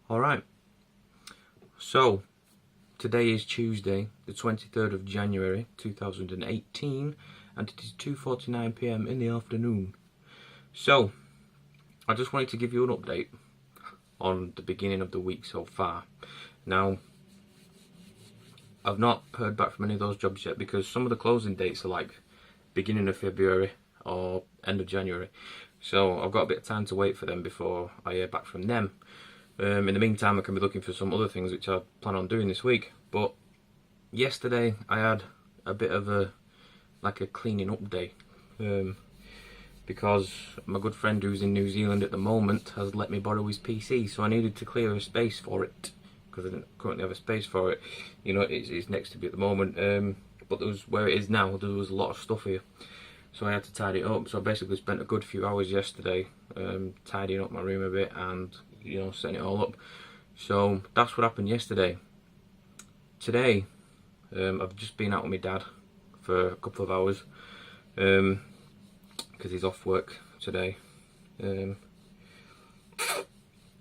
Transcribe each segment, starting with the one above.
Alright, so today is Tuesday, the 23rd of January 2018, and it is 2:49 PM in the afternoon. So, I just wanted to give you an update on the beginning of the week so far. Now, I've not heard back from any of those jobs yet because some of the closing dates are like beginning of February or end of January. So I've got a bit of time to wait for them before I hear back from them. In the meantime, I can be looking for some other things which I plan on doing this week. But yesterday I had a bit of a cleaning up day because my good friend who's in New Zealand at the moment has let me borrow his PC, so I needed to clear a space for it because I didn't currently have a space for it. You know, it's next to me at the moment, but there was, where it is now, there was a lot of stuff here, so I had to tidy it up. So I basically spent a good few hours yesterday tidying up my room a bit and, you know, setting it all up. So that's what happened yesterday. Today, I've just been out with my dad for a couple of hours because he's off work today.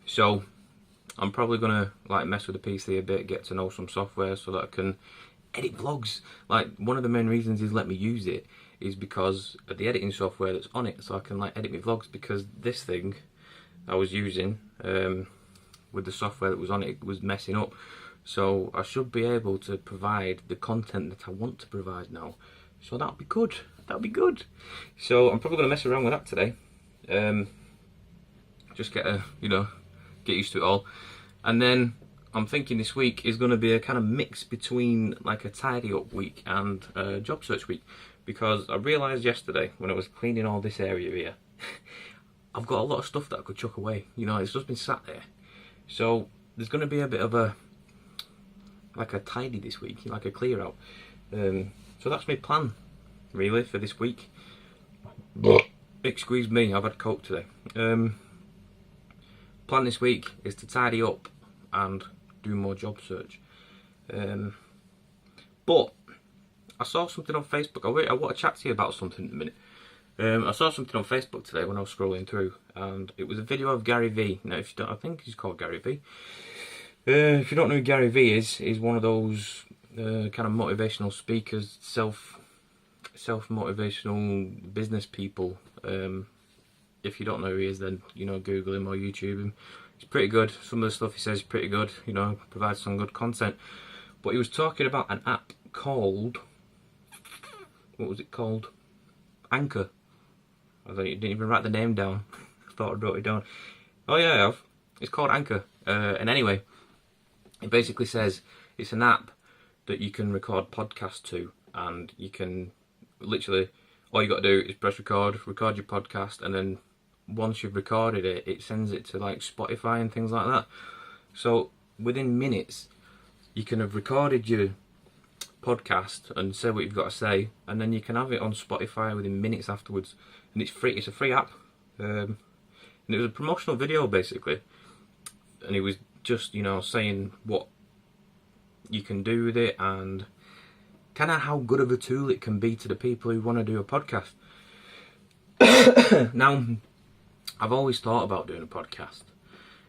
So I'm probably gonna mess with the PC a bit, get to know some software so that I can edit vlogs. Like, one of the main reasons he's let me use it is because of the editing software that's on it, so I can edit my vlogs, because this thing I was using with the software that was on it was messing up. So I should be able to provide the content that I want to provide now. So that'll be good. That'll be good. So I'm probably gonna mess around with that today. Just get used to it all. And then I'm thinking this week is gonna be a kind of mix between like a tidy up week and a job search week, because I realised yesterday when I was cleaning all this area here, I've got a lot of stuff that I could chuck away. You know, it's just been sat there. So there's going to be a bit of a tidy this week, like a clear out. So that's my plan, really, for this week. Excuse me, I've had coke today. Plan this week is to tidy up and do more job search. But I saw something on Facebook. I want to chat to you about something in a minute. I saw something on Facebook today when I was scrolling through, and it was a video of Gary Vee. Now, if you don't, I think he's called Gary Vee. If you don't know who Gary Vee is, he's one of those kind of motivational speakers, self-motivational business people. If you don't know who he is, then, you know, Google him or YouTube him. He's pretty good. Some of the stuff he says is pretty good. You know, provides some good content. But he was talking about an app called, what was it called? Anchor. I didn't even write the name down. I thought I wrote it down. Oh yeah, I have. It's called Anchor. And anyway, it basically says it's an app that you can record podcasts to, and you can literally, all you got to do is press record your podcast, and then once you've recorded it, it sends it to like Spotify and things like that. So within minutes, you can have recorded your podcast and say what you've got to say, and then you can have it on Spotify within minutes afterwards. And it's free. It's a free app. And it was a promotional video basically, and he was just, you know, saying what you can do with it and kind of how good of a tool it can be to the people who want to do a podcast. Now, I've always thought about doing a podcast,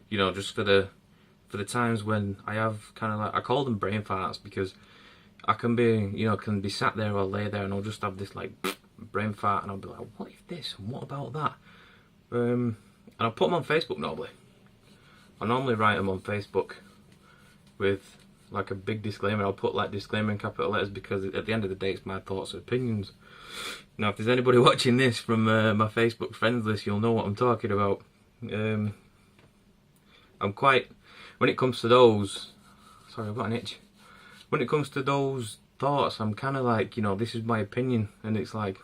you know, just for the times when I have kind of I call them brain farts, because I can be sat there or lay there and I'll just have this brain fart, and I'll be like, what if this and what about that? And I'll put them on Facebook normally. I normally write them on Facebook with like a big disclaimer. I'll put like disclaimer in capital letters, because at the end of the day it's my thoughts and opinions. Now, if there's anybody watching this from my Facebook friends list, you'll know what I'm talking about. I'm quite, when it comes to those, sorry, I've got an itch. When it comes to those thoughts, I'm kind of like, you know, this is my opinion, and it's like,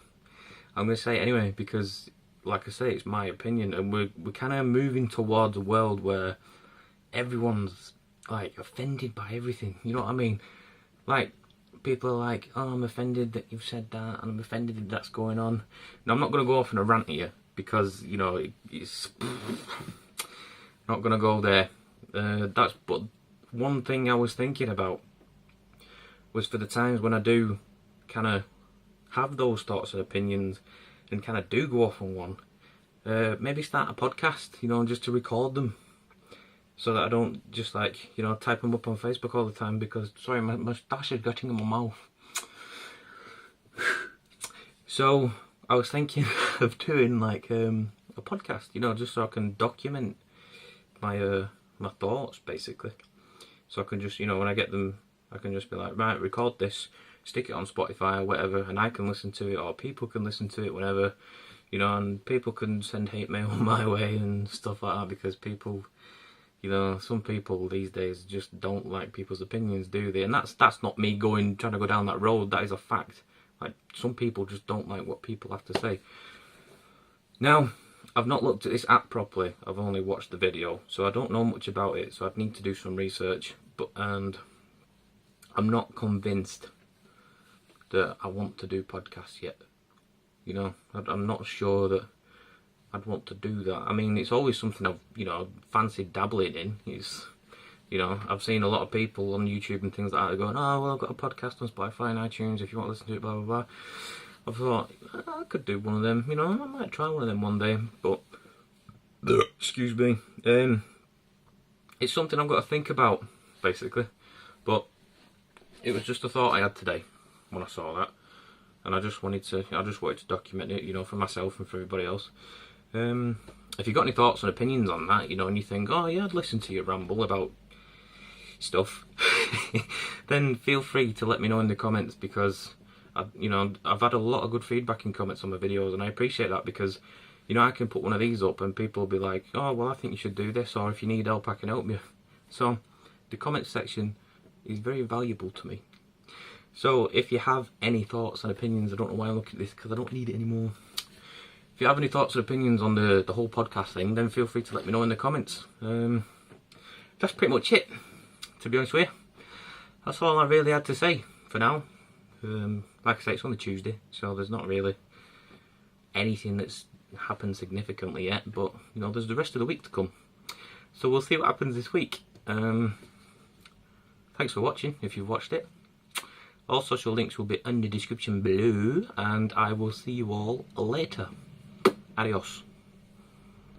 I'm going to say it anyway, because like I say, it's my opinion, and we're kind of moving towards a world where everyone's like offended by everything, you know what I mean? Like, people are like, oh, I'm offended that you've said that, and I'm offended that that's going on. Now, I'm not going to go off on a rant here, because, you know, it's not going to go there. But one thing I was thinking about was for the times when I do kind of have those thoughts and opinions and kind of do go off on one, maybe start a podcast, you know, just to record them. so that I don't just like, you know, type them up on Facebook all the time because, sorry, my moustache is getting in my mouth. So I was thinking of doing like a podcast, you know, just so I can document my my thoughts basically. So I can just, you know, when I get them, I can just be like, right, record this, stick it on Spotify or whatever, and I can listen to it, or people can listen to it whenever, you know, and people can send hate mail my way and stuff like that, because people, you know, some people these days just don't like people's opinions, do they? And that's not me trying to go down that road. That is a fact. Like, some people just don't like what people have to say. Now, I've not looked at this app properly. I've only watched the video, so I don't know much about it. So I'd need to do some research. And I'm not convinced that I want to do podcasts yet. You know, I'm not sure that I'd want to do that. I mean, it's always something I've, you know, fancied dabbling in. It's, you know, I've seen a lot of people on YouTube and things like that going, oh, well, I've got a podcast on Spotify and iTunes if you want to listen to it, blah, blah, blah. I thought, I could do one of them, you know, I might try one of them one day, but, excuse me, it's something I've got to think about, basically. But it was just a thought I had today when I saw that, and I just wanted to document it, you know, for myself and for everybody else. If you've got any thoughts and opinions on that, you know, and you think, oh yeah, I'd listen to you ramble about stuff, then feel free to let me know in the comments, because I've had a lot of good feedback and comments on my videos, and I appreciate that, because, you know, I can put one of these up and people will be like, oh, well, I think you should do this, or if you need help, I can help you. So the comment section is very valuable to me. So if you have any thoughts and opinions, I don't know why I look at this, because I don't need it anymore. If you have any thoughts or opinions on the whole podcast thing, then feel free to let me know in the comments. That's pretty much it, to be honest with you. That's all I really had to say for now. Like I say, it's only Tuesday, so there's not really anything that's happened significantly yet, but, you know, there's the rest of the week to come. So we'll see what happens this week. Thanks for watching, if you've watched it. All social links will be in the description below, and I will see you all later. Adios.